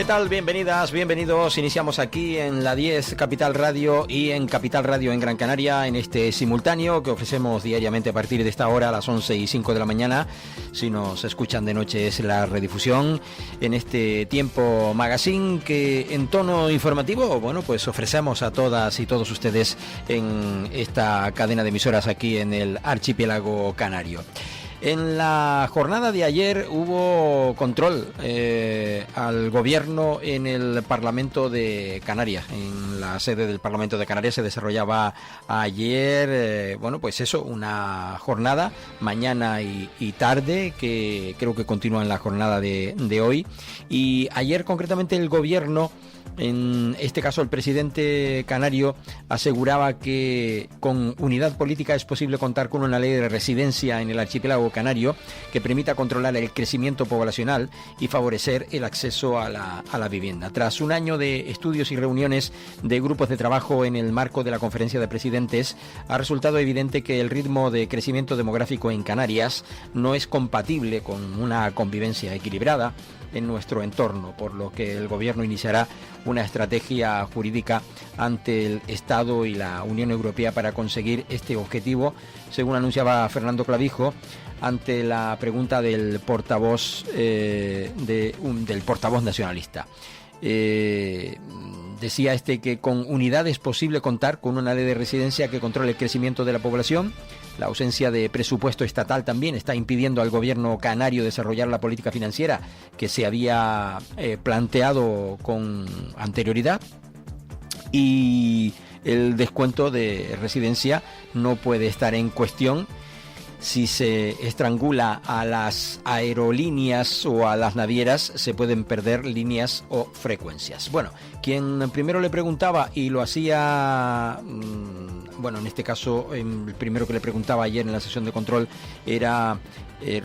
¿Qué tal? Bienvenidas, bienvenidos. Iniciamos aquí en la 10 Capital Radio y en Capital Radio en Gran Canaria en este simultáneo que ofrecemos diariamente a partir de esta hora a las 11:05 de la mañana. Si nos escuchan de noche es la redifusión en este Tiempo Magazine que en tono informativo, bueno, pues ofrecemos a todas y todos ustedes en esta cadena de emisoras aquí en el archipiélago canario. En la jornada de ayer hubo control al gobierno en el Parlamento de Canarias. En la sede del Parlamento de Canarias se desarrollaba ayer, una jornada, mañana y tarde, que creo que continúa en la jornada de hoy. Y ayer concretamente el gobierno, en este caso el presidente canario, aseguraba que con unidad política es posible contar con una ley de residencia en el archipiélago canario que permita controlar el crecimiento poblacional y favorecer el acceso a la vivienda. Tras un año de estudios y reuniones de grupos de trabajo en el marco de la conferencia de presidentes, ha resultado evidente que el ritmo de crecimiento demográfico en Canarias no es compatible con una convivencia equilibrada en nuestro entorno, por lo que el gobierno iniciará una estrategia jurídica ante el Estado y la Unión Europea para conseguir este objetivo, según anunciaba Fernando Clavijo ante la pregunta del portavoz del portavoz nacionalista. Decía que con unidad es posible contar con una ley de residencia que controle el crecimiento de la población. La ausencia de presupuesto estatal también está impidiendo al gobierno canario desarrollar la política financiera que se había planteado con anterioridad. Y el descuento de residencia no puede estar en cuestión si se estrangula a las aerolíneas o a las navieras. Se pueden perder líneas o frecuencias. Bueno, quien primero le preguntaba y lo hacía, en este caso, el primero que le preguntaba ayer en la sesión de control era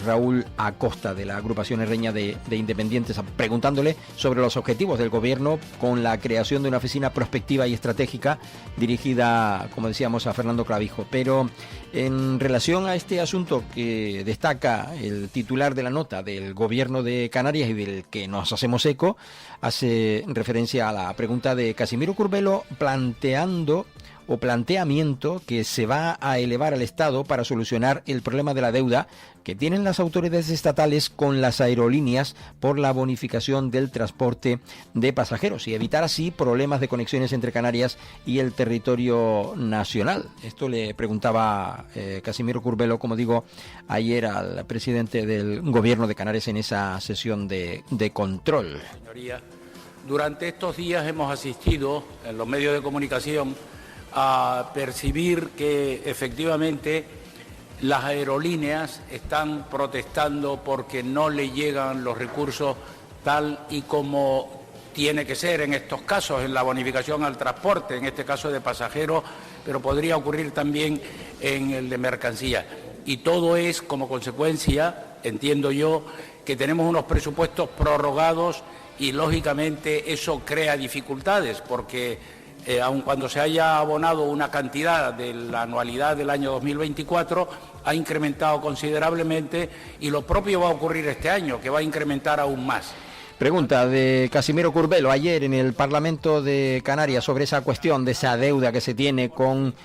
Raúl Acosta, de la agrupación herreña de Independientes, preguntándole sobre los objetivos del gobierno con la creación de una oficina prospectiva y estratégica dirigida, como decíamos, a Fernando Clavijo. Pero en relación a este asunto que destaca el titular de la nota del gobierno de Canarias y del que nos hacemos eco, hace referencia a la pregunta de Casimiro Curbelo planteamiento que se va a elevar al Estado para solucionar el problema de la deuda que tienen las autoridades estatales con las aerolíneas por la bonificación del transporte de pasajeros y evitar así problemas de conexiones entre Canarias y el territorio nacional. Esto le preguntaba Casimiro Curbelo, como digo, ayer al presidente del gobierno de Canarias en esa sesión de control. Señoría, durante estos días hemos asistido en los medios de comunicación a percibir que efectivamente las aerolíneas están protestando porque no le llegan los recursos tal y como tiene que ser en estos casos, en la bonificación al transporte, en este caso de pasajeros, pero podría ocurrir también en el de mercancías. Y todo es como consecuencia, entiendo yo, que tenemos unos presupuestos prorrogados y lógicamente eso crea dificultades porque aun cuando se haya abonado una cantidad de la anualidad del año 2024, ha incrementado considerablemente y lo propio va a ocurrir este año, que va a incrementar aún más. Pregunta de Casimiro Curbelo ayer en el Parlamento de Canarias sobre esa cuestión de esa deuda que se tiene con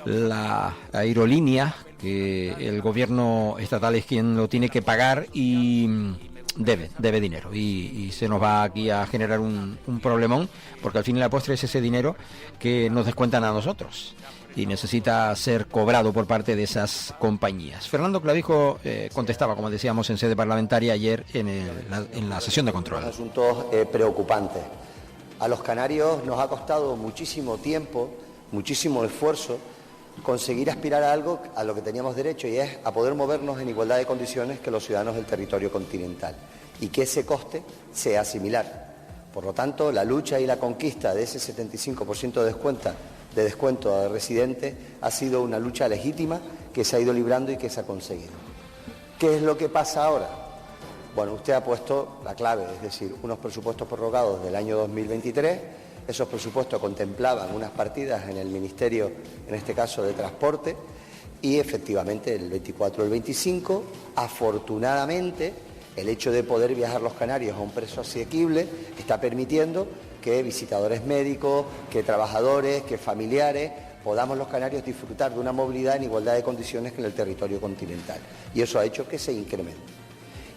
la aerolínea, que el gobierno estatal es quien lo tiene que pagar y debe dinero y se nos va aquí a generar un problemón, porque al fin y la postre es ese dinero que nos descuentan a nosotros y necesita ser cobrado por parte de esas compañías. Fernando Clavijo contestaba, como decíamos, en sede parlamentaria ayer en la sesión de control. Asuntos preocupantes. A los canarios nos ha costado muchísimo tiempo, muchísimo esfuerzo conseguir aspirar a algo a lo que teníamos derecho, y es a poder movernos en igualdad de condiciones que los ciudadanos del territorio continental y que ese coste sea similar. Por lo tanto, la lucha y la conquista de ese 75% de descuento a residentes ha sido una lucha legítima que se ha ido librando y que se ha conseguido. ¿Qué es lo que pasa ahora? Bueno, usted ha puesto la clave, es decir, unos presupuestos prorrogados del año 2023. Esos presupuestos contemplaban unas partidas en el Ministerio, en este caso de Transporte, y efectivamente el 24 y el 25, afortunadamente, el hecho de poder viajar los canarios a un precio asequible está permitiendo que visitadores médicos, que trabajadores, que familiares, podamos los canarios disfrutar de una movilidad en igualdad de condiciones que en el territorio continental. Y eso ha hecho que se incremente.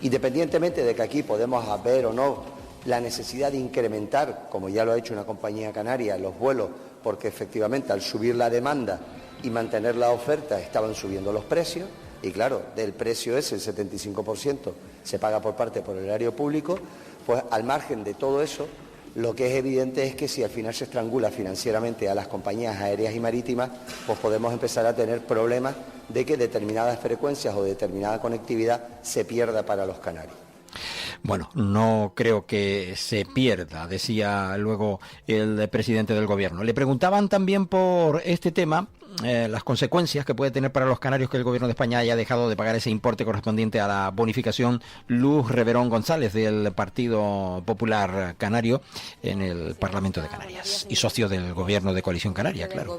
Independientemente de que aquí podemos ver o no la necesidad de incrementar, como ya lo ha hecho una compañía canaria, los vuelos, porque efectivamente al subir la demanda y mantener la oferta estaban subiendo los precios, y claro, del precio ese, el 75% se paga por el erario público, pues al margen de todo eso, lo que es evidente es que si al final se estrangula financieramente a las compañías aéreas y marítimas, pues podemos empezar a tener problemas de que determinadas frecuencias o determinada conectividad se pierda para los canarios. Bueno, no creo que se pierda, decía luego el presidente del gobierno. Le preguntaban también por este tema, las consecuencias que puede tener para los canarios que el gobierno de España haya dejado de pagar ese importe correspondiente a la bonificación. Luz Reverón González, del Partido Popular Canario, en el Parlamento de Canarias, y socio del gobierno de Coalición Canaria, claro.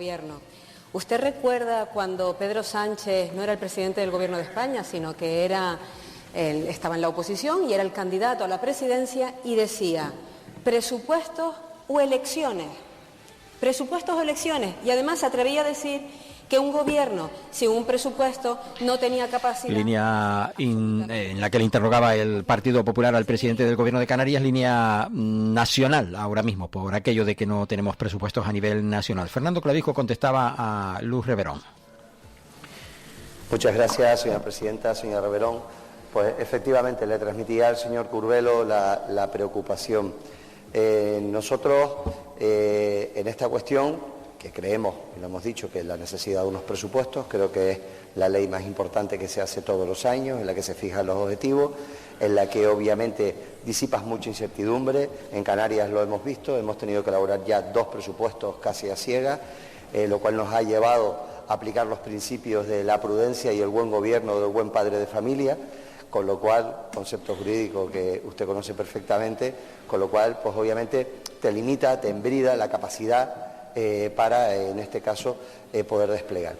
¿Usted recuerda cuando Pedro Sánchez no era el presidente del gobierno de España, sino que estaba en la oposición y era el candidato a la presidencia, y decía presupuestos o elecciones? Presupuestos o elecciones. Y además se atrevía a decir que un gobierno sin un presupuesto no tenía capacidad. Línea en la que le interrogaba el Partido Popular al presidente del gobierno de Canarias, línea nacional ahora mismo, por aquello de que no tenemos presupuestos a nivel nacional. Fernando Clavijo contestaba a Luz Reverón. Muchas gracias, señora presidenta, señora Reverón. Pues efectivamente le transmitía al señor Curbelo la preocupación. Nosotros en esta cuestión, que creemos, y lo hemos dicho, que es la necesidad de unos presupuestos, creo que es la ley más importante que se hace todos los años, en la que se fijan los objetivos, en la que obviamente disipas mucha incertidumbre. En Canarias lo hemos visto, hemos tenido que elaborar ya 2 presupuestos casi a ciegas, lo cual nos ha llevado a aplicar los principios de la prudencia y el buen gobierno del buen padre de familia, con lo cual, concepto jurídico que usted conoce perfectamente, con lo cual, pues obviamente te limita, te embrida la capacidad para, en este caso, poder desplegar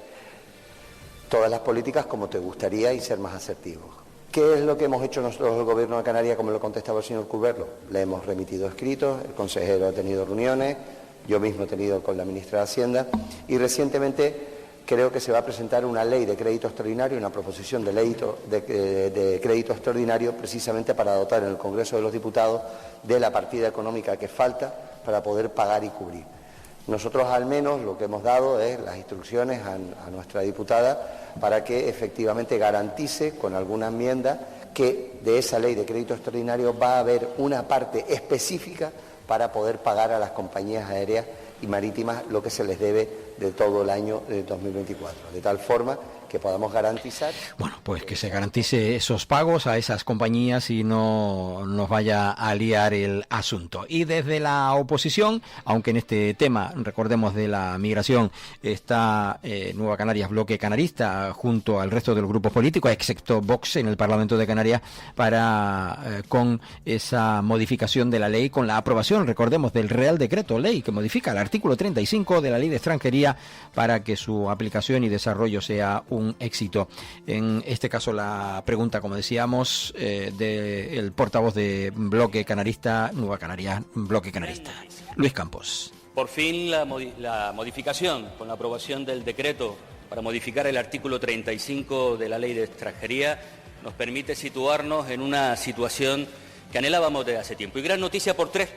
todas las políticas como te gustaría y ser más asertivos. ¿Qué es lo que hemos hecho nosotros, el Gobierno de Canarias, como lo contestaba el señor Curberlo? Le hemos remitido escritos, el consejero ha tenido reuniones, yo mismo he tenido con la ministra de Hacienda, y recientemente creo que se va a presentar una ley de crédito extraordinario, una proposición de ley de crédito extraordinario, precisamente para dotar en el Congreso de los Diputados de la partida económica que falta para poder pagar y cubrir. Nosotros al menos lo que hemos dado es las instrucciones a nuestra diputada para que efectivamente garantice con alguna enmienda que de esa ley de crédito extraordinario va a haber una parte específica para poder pagar a las compañías aéreas y marítimas lo que se les debe de todo el año de 2024, de tal forma que podamos garantizar... Bueno, pues que se garantice esos pagos a esas compañías y no nos vaya a liar el asunto. Y desde la oposición, aunque en este tema, recordemos, de la migración, está Nueva Canarias Bloque Canarista junto al resto de los grupos políticos, excepto Vox en el Parlamento de Canarias, para con esa modificación de la ley, con la aprobación, recordemos, del Real Decreto Ley que modifica el artículo 35 de la Ley de Extranjería para que su aplicación y desarrollo sea un éxito. En este caso la pregunta, como decíamos, del portavoz de Bloque Canarista, Nueva Canarias Bloque Canarista, Luis Campos. Por fin la modificación, con la aprobación del decreto para modificar el artículo 35 de la Ley de Extranjería, nos permite situarnos en una situación que anhelábamos desde hace tiempo. Y gran noticia por 3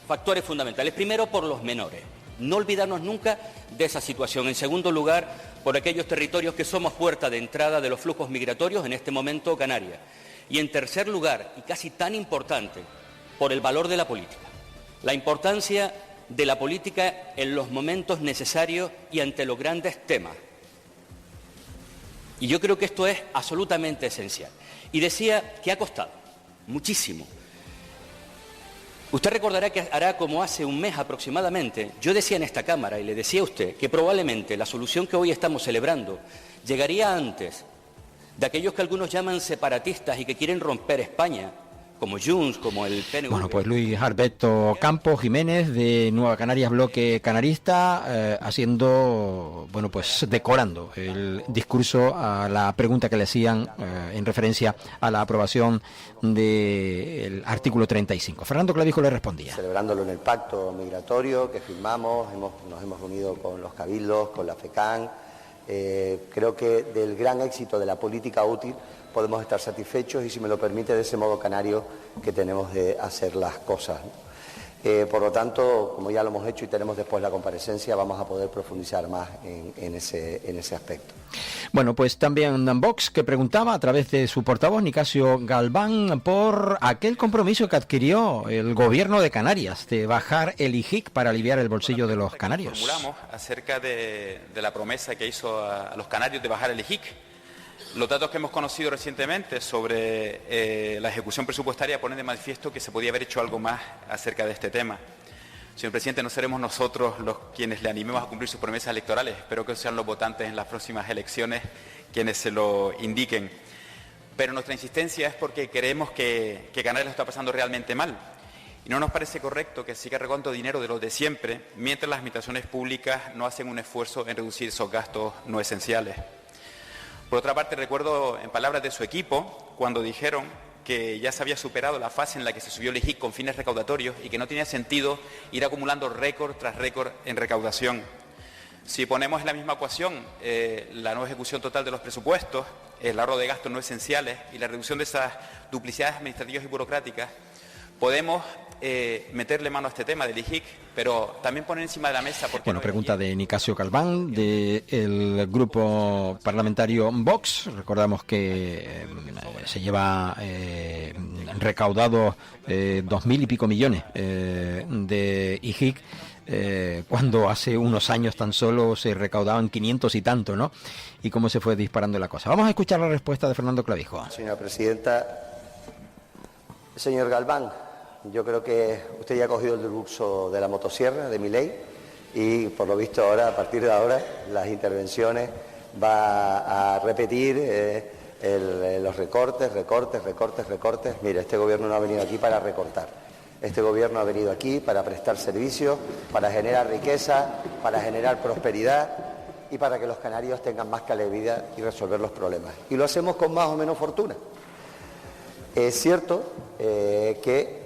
factores fundamentales. Primero, por los menores. No olvidarnos nunca de esa situación. En segundo lugar, por aquellos territorios que somos puerta de entrada de los flujos migratorios, en este momento Canarias. Y en tercer lugar, y casi tan importante, por el valor de la política. La importancia de la política en los momentos necesarios y ante los grandes temas. Y yo creo que esto es absolutamente esencial. Y decía que ha costado muchísimo. Usted recordará que hará como hace un mes aproximadamente, yo decía en esta Cámara y le decía a usted que probablemente la solución que hoy estamos celebrando llegaría antes de aquellos que algunos llaman separatistas y que quieren romper España, como Junts, como el PNV. Bueno, pues Luis Alberto Campos Jiménez de Nueva Canarias, bloque canarista, haciendo, bueno, pues decorando el discurso a la pregunta que le hacían en referencia a la aprobación del artículo 35. Fernando Clavijo le respondía. Celebrándolo en el pacto migratorio que firmamos, nos hemos reunido con los cabildos, con la FECAN. Creo que del gran éxito de la política útil podemos estar satisfechos y, si me lo permite, de ese modo canario que tenemos de hacer las cosas, ¿no? Por lo tanto, como ya lo hemos hecho y tenemos después la comparecencia, vamos a poder profundizar más en ese aspecto. Bueno, pues también Vox, que preguntaba a través de su portavoz, Nicasio Galván, por aquel compromiso que adquirió el gobierno de Canarias de bajar el IJIC para aliviar el bolsillo de los canarios. Formulamos acerca de la promesa que hizo a los canarios de bajar el IJIC. Los datos que hemos conocido recientemente sobre la ejecución presupuestaria ponen de manifiesto que se podía haber hecho algo más acerca de este tema. Señor presidente, no seremos nosotros los quienes le animemos a cumplir sus promesas electorales. Espero que sean los votantes en las próximas elecciones quienes se lo indiquen. Pero nuestra insistencia es porque creemos que Canarias lo está pasando realmente mal. Y no nos parece correcto que siga recortando dinero de los de siempre, mientras las administraciones públicas no hacen un esfuerzo en reducir esos gastos no esenciales. Por otra parte, recuerdo en palabras de su equipo cuando dijeron que ya se había superado la fase en la que se subió el IJIC con fines recaudatorios y que no tenía sentido ir acumulando récord tras récord en recaudación. Si ponemos en la misma ecuación la no ejecución total de los presupuestos, el ahorro de gastos no esenciales y la reducción de esas duplicidades administrativas y burocráticas, podemos meterle mano a este tema del IJIC, pero también poner encima de la mesa... Bueno, pregunta de Nicasio Galván, del grupo parlamentario Vox. Recordamos que se lleva recaudado 2.000 y pico millones de IJIC, cuando hace unos años tan solo se recaudaban 500 y tanto, ¿no? Y cómo se fue disparando la cosa. Vamos a escuchar la respuesta de Fernando Clavijo. Señora presidenta, señor Galván, yo creo que usted ya ha cogido el discurso de la motosierra, de mi ley, y por lo visto ahora, a partir de ahora, las intervenciones va a repetir los recortes. Mire, este gobierno no ha venido aquí para recortar. Este gobierno ha venido aquí para prestar servicios, para generar riqueza, para generar prosperidad y para que los canarios tengan más calidad de vida y resolver los problemas. Y lo hacemos con más o menos fortuna. Es cierto que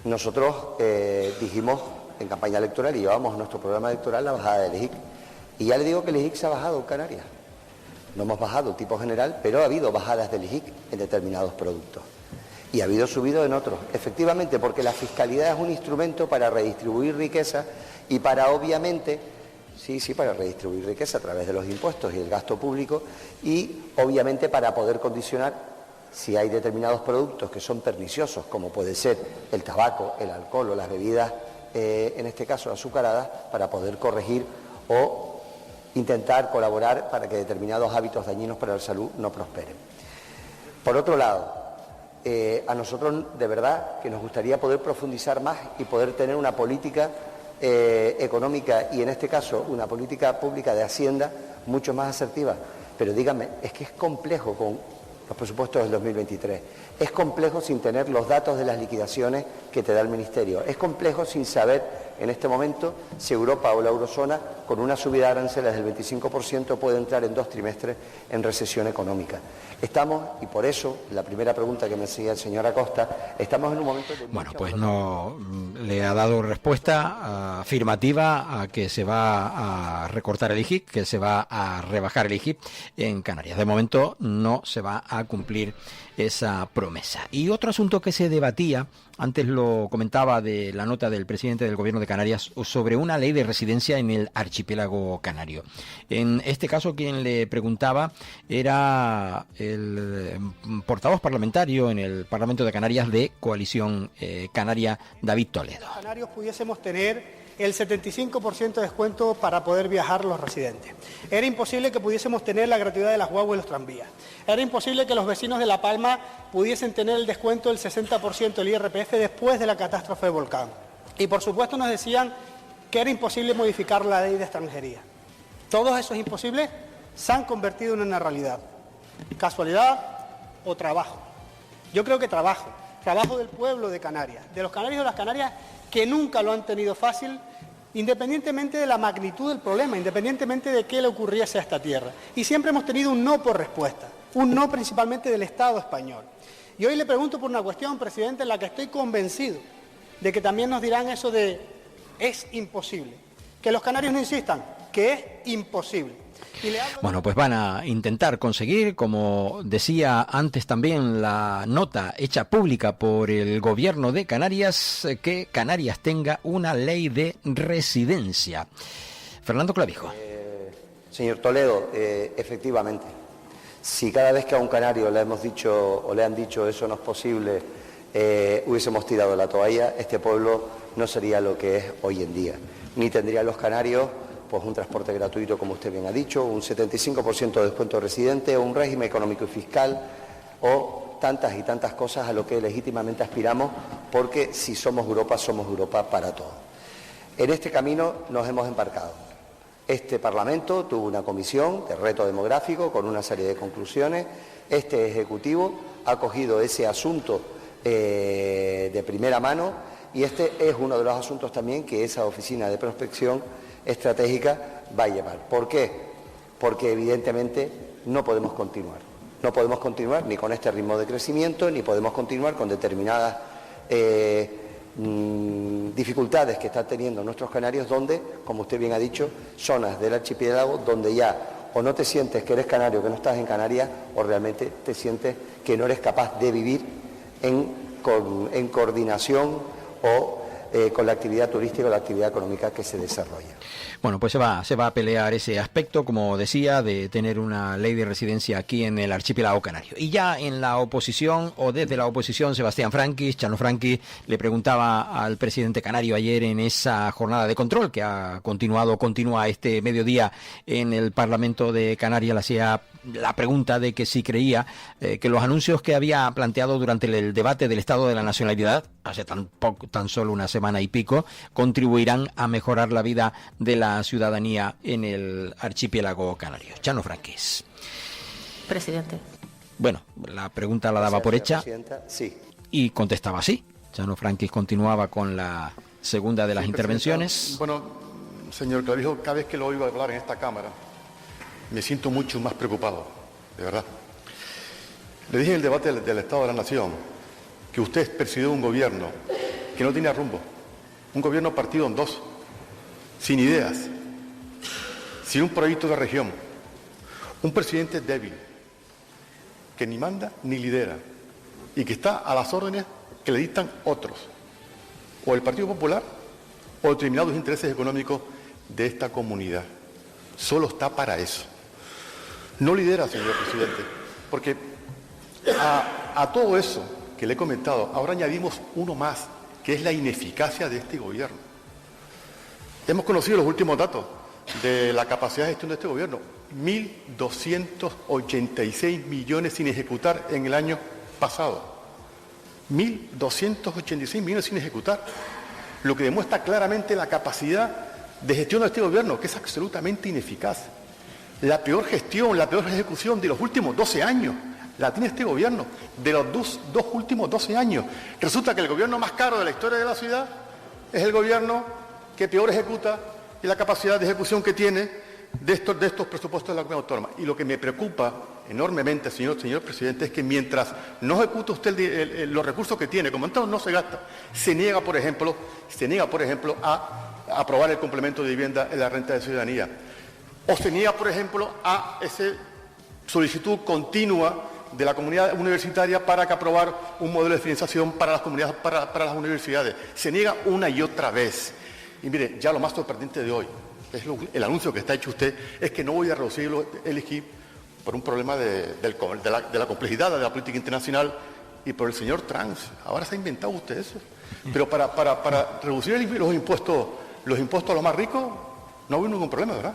nosotros dijimos en campaña electoral y llevamos nuestro programa electoral la bajada del IJIC. Y ya le digo que el IJIC se ha bajado en Canarias. No hemos bajado el tipo general, pero ha habido bajadas del IJIC en determinados productos. Y ha habido subido en otros. Efectivamente, porque la fiscalidad es un instrumento para redistribuir riqueza y para, obviamente, para redistribuir riqueza a través de los impuestos y el gasto público y, obviamente, para poder condicionar si hay determinados productos que son perniciosos, como puede ser el tabaco, el alcohol o las bebidas, en este caso azucaradas, para poder corregir o intentar colaborar para que determinados hábitos dañinos para la salud no prosperen. Por otro lado, a nosotros de verdad que nos gustaría poder profundizar más y poder tener una política económica y en este caso una política pública de Hacienda mucho más asertiva. Pero díganme, es que es complejo con los presupuestos del 2023. Es complejo sin tener los datos de las liquidaciones que te da el Ministerio. Es complejo sin saber en este momento si Europa o la eurozona, con una subida de aranceles del 25%, puede entrar en 2 trimestres en recesión económica. Estamos, y por eso, la primera pregunta que me hacía el señor Acosta, estamos en un momento de... Bueno, pues no le ha dado respuesta afirmativa a que se va a recortar el IJIC, que se va a rebajar el IJIC en Canarias. De momento no se va a cumplir esa promesa. Y otro asunto que se debatía, antes lo comentaba de la nota del presidente del Gobierno de Canarias, sobre una ley de residencia en el archipiélago canario. En este caso, quien le preguntaba era el portavoz parlamentario en el Parlamento de Canarias de Coalición Canaria, David Toledo. Los canarios pudiésemos tener el 75% de descuento para poder viajar los residentes. Era imposible que pudiésemos tener la gratuidad de las guaguas y los tranvías. Era imposible que los vecinos de La Palma pudiesen tener el descuento del 60% del IRPF después de la catástrofe de volcán. Y por supuesto nos decían que era imposible modificar la ley de extranjería. Todos esos imposibles se han convertido en una realidad. ¿Casualidad o trabajo? Yo creo que trabajo. trabajo del pueblo de Canarias, de los canarios y de las Canarias que nunca lo han tenido fácil, independientemente de la magnitud del problema, independientemente de qué le ocurriese a esta tierra. Y siempre hemos tenido un no por respuesta, un no principalmente del Estado español. Y hoy le pregunto por una cuestión, presidente, en la que estoy convencido de que también nos dirán eso de es imposible. Que los canarios no insistan, que es imposible. Bueno, pues van a intentar conseguir, como decía antes también la nota hecha pública por el gobierno de Canarias, que Canarias tenga una ley de residencia. Fernando Clavijo. Señor Toledo, efectivamente, si cada vez que a un canario le hemos dicho o le han dicho eso no es posible, hubiésemos tirado la toalla, este pueblo no sería lo que es hoy en día. Ni tendría los canarios pues un transporte gratuito, como usted bien ha dicho, un 75% de descuento de residente, un régimen económico y fiscal, o tantas y tantas cosas a lo que legítimamente aspiramos, porque si somos Europa para todos. En este camino nos hemos embarcado. Este Parlamento tuvo una comisión de reto demográfico con una serie de conclusiones. Este Ejecutivo ha cogido ese asunto de primera mano y este es uno de los asuntos también que esa oficina de prospección estratégica va a llevar. ¿Por qué? Porque evidentemente no podemos continuar. No podemos continuar ni con este ritmo de crecimiento, ni podemos continuar con determinadas dificultades que están teniendo nuestros canarios, donde, como usted bien ha dicho, zonas del archipiélago donde ya o no te sientes que eres canario, que no estás en Canarias, o realmente te sientes que no eres capaz de vivir en coordinación o con la actividad turística o la actividad económica que se desarrolla. Bueno, pues se va a pelear ese aspecto, como decía, de tener una ley de residencia aquí en el archipiélago canario. Y ya en la oposición, o desde la oposición, Sebastián Franquis, Chano Franquis, le preguntaba al presidente canario ayer en esa jornada de control que continúa este mediodía en el Parlamento de Canarias, le hacía la pregunta de que si creía que los anuncios que había planteado durante el debate del Estado de la Nacionalidad, hace tan solo una semana y pico, contribuirán a mejorar la vida de la ciudadanía en el archipiélago canario. Chano Franquis. Presidente. Bueno, la pregunta la daba por hecha sí. Y contestaba sí. Chano Franquis continuaba con la segunda de las intervenciones. Bueno, señor Clavijo, cada vez que lo oigo hablar en esta Cámara, me siento mucho más preocupado, de verdad. Le dije en el debate del Estado de la Nación que usted presidió un gobierno que no tenía rumbo, un gobierno partido en dos, sin ideas, sin un proyecto de región, un presidente débil, que ni manda ni lidera, y que está a las órdenes que le dictan otros, o el Partido Popular, o determinados intereses económicos de esta comunidad. Solo está para eso. No lidera, señor presidente, porque a todo eso que le he comentado, ahora añadimos uno más, que es la ineficacia de este gobierno. Hemos conocido los últimos datos de la capacidad de gestión de este gobierno. 1.286 millones sin ejecutar en el año pasado. 1.286 millones sin ejecutar. Lo que demuestra claramente la capacidad de gestión de este gobierno, que es absolutamente ineficaz. La peor gestión, la peor ejecución de los últimos 12 años la tiene este gobierno, de los dos últimos 12 años. Resulta que el gobierno más caro de la historia de la ciudad es el gobierno que peor ejecuta y la capacidad de ejecución que tiene de estos presupuestos de la comunidad autónoma. Y lo que me preocupa enormemente, señor presidente, es que mientras no ejecuta usted los recursos que tiene, como entonces no se gasta, se niega, por ejemplo, a aprobar el complemento de vivienda en la renta de ciudadanía. O se niega, por ejemplo, a esa solicitud continua de la comunidad universitaria para que aprobar un modelo de financiación para las comunidades, para las universidades. Se niega una y otra vez. Y mire, ya lo más sorprendente de hoy, el anuncio que está hecho usted, es que no voy a reducir el IGI por un problema de la complejidad de la política internacional y por el señor Trump. Ahora se ha inventado usted eso. Pero para reducir los impuestos a los más ricos, no hubo ningún problema, ¿verdad?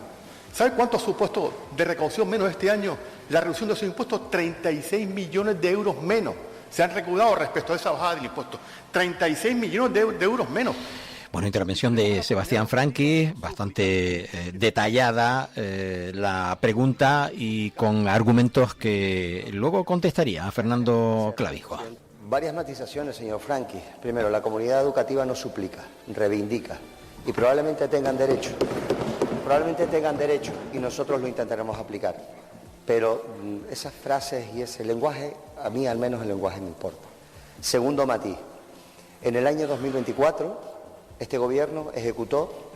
¿Sabe cuánto ha supuesto de recaudación menos este año la reducción de esos impuestos? 36 millones de euros menos se han recaudado respecto a esa bajada del impuesto. 36 millones de euros menos. Bueno, intervención de Sebastián Franquis, bastante detallada la pregunta y con argumentos que luego contestaría a Fernando Clavijo. Varias matizaciones, señor Franqui. Primero, la comunidad educativa nos suplica, reivindica y probablemente tengan derecho. Y nosotros lo intentaremos aplicar. Pero esas frases y ese lenguaje, a mí al menos el lenguaje me importa. Segundo matiz, en el año 2024 este gobierno ejecutó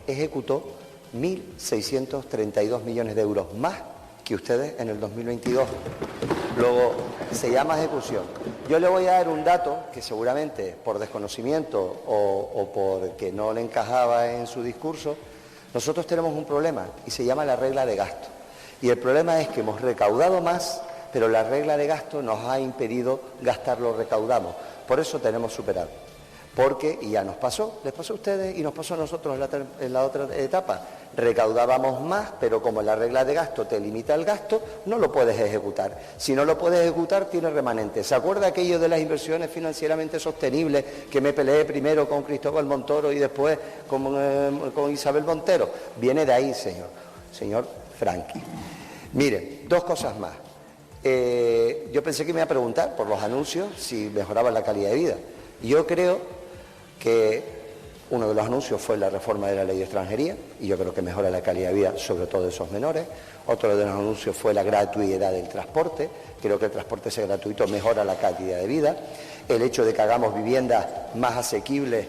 1.632 millones de euros más que ustedes en el 2022. Luego, se llama ejecución. Yo le voy a dar un dato que seguramente por desconocimiento o porque no le encajaba en su discurso, nosotros tenemos un problema y se llama la regla de gasto. Y el problema es que hemos recaudado más, pero la regla de gasto nos ha impedido gastar lo recaudamos. Por eso tenemos superado. Porque, y ya nos pasó, les pasó a ustedes y nos pasó a nosotros en la otra etapa, recaudábamos más, pero como la regla de gasto te limita el gasto, no lo puedes ejecutar. Si no lo puedes ejecutar, tiene remanente. ¿Se acuerda aquello de las inversiones financieramente sostenibles que me peleé primero con Cristóbal Montoro y después con Isabel Montero? Viene de ahí, señor Franqui. Mire, dos cosas más. Yo pensé que me iba a preguntar por los anuncios si mejoraba la calidad de vida. Yo creo que uno de los anuncios fue la reforma de la ley de extranjería, y yo creo que mejora la calidad de vida, sobre todo de esos menores. Otro de los anuncios fue la gratuidad del transporte. Creo que el transporte sea gratuito mejora la calidad de vida. El hecho de que hagamos viviendas más asequibles,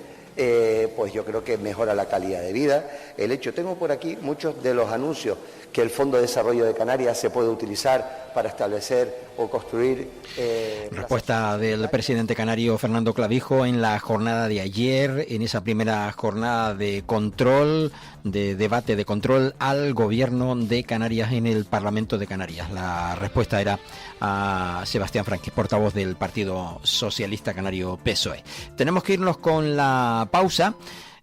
pues yo creo que mejora la calidad de vida. Tengo por aquí muchos de los anuncios que el Fondo de Desarrollo de Canarias se puede utilizar para establecer o construir... Respuesta del presidente canario Fernando Clavijo en la jornada de ayer, en esa primera jornada de control, de debate de control al gobierno de Canarias en el Parlamento de Canarias. La respuesta era a Sebastián Franqui, portavoz del Partido Socialista Canario PSOE. Tenemos que irnos con la pausa.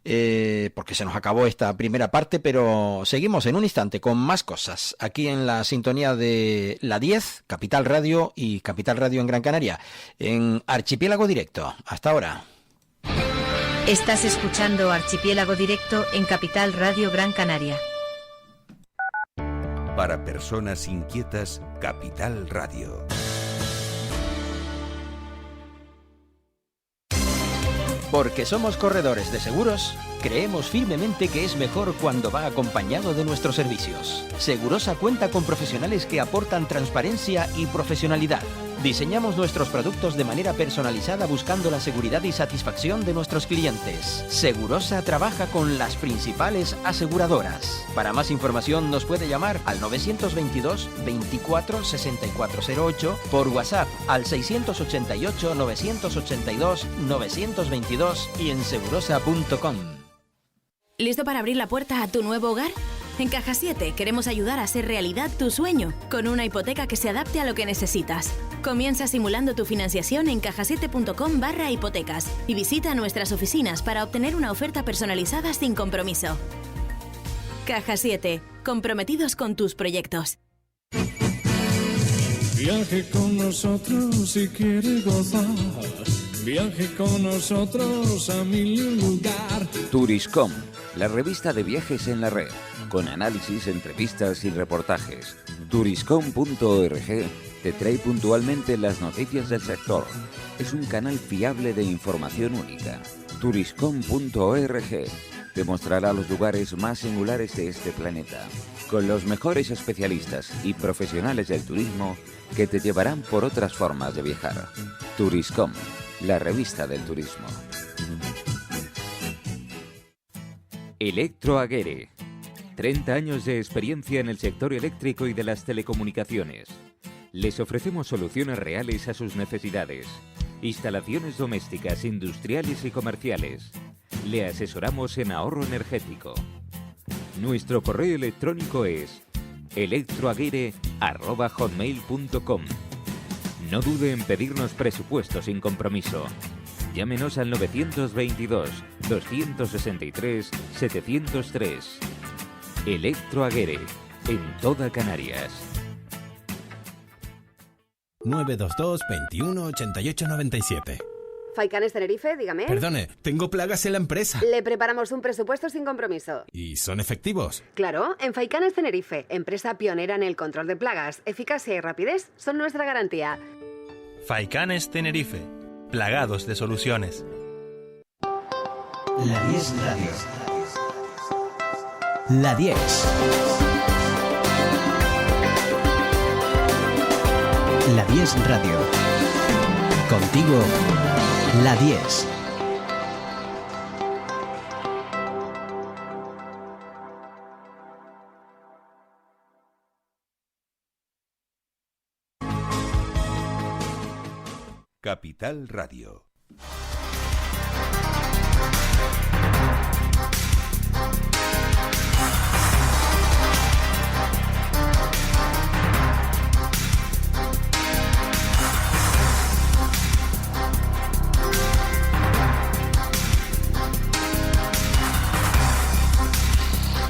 Porque se nos acabó esta primera parte, pero seguimos en un instante con más cosas aquí en la sintonía de la 10, Capital Radio y Capital Radio en Gran Canaria, en Archipiélago Directo. Hasta ahora. Estás escuchando Archipiélago Directo en Capital Radio Gran Canaria. Para personas inquietas, Capital Radio. Porque somos corredores de seguros, creemos firmemente que es mejor cuando va acompañado de nuestros servicios. Segurosa cuenta con profesionales que aportan transparencia y profesionalidad. Diseñamos nuestros productos de manera personalizada buscando la seguridad y satisfacción de nuestros clientes. Segurosa trabaja con las principales aseguradoras. Para más información nos puede llamar al 922 24 6408, por WhatsApp al 688 982 922 y en segurosa.com. ¿Listo para abrir la puerta a tu nuevo hogar? En Caja 7 queremos ayudar a hacer realidad tu sueño con una hipoteca que se adapte a lo que necesitas. Comienza simulando tu financiación en cajasiete.com/hipotecas y visita nuestras oficinas para obtener una oferta personalizada sin compromiso. Caja 7, comprometidos con tus proyectos. Viaje con nosotros si quiere gozar. Viaje con nosotros a mi lugar. Turiscom, la revista de viajes en la red, con análisis, entrevistas y reportajes. Turiscom.org te trae puntualmente las noticias del sector. Es un canal fiable de información única. Turiscom.org te mostrará los lugares más singulares de este planeta, con los mejores especialistas y profesionales del turismo que te llevarán por otras formas de viajar. Turiscom, la revista del turismo. Electroaguere. 30 años de experiencia en el sector eléctrico y de las telecomunicaciones. Les ofrecemos soluciones reales a sus necesidades. Instalaciones domésticas, industriales y comerciales. Le asesoramos en ahorro energético. Nuestro correo electrónico es electroaguere@hotmail.com. No dude en pedirnos presupuesto sin compromiso. Llámenos al 922 263 703. Electroaguere, en toda Canarias. 922 21 88 97. Faicanes Tenerife, dígame. Perdone, tengo plagas en la empresa. Le preparamos un presupuesto sin compromiso. ¿Y son efectivos? Claro, en Faicanes Tenerife, empresa pionera en el control de plagas, eficacia y rapidez son nuestra garantía. Faicanes Tenerife, plagados de soluciones. La 10 Radio. La 10. La 10 Radio. Contigo, La 10. Capital Radio.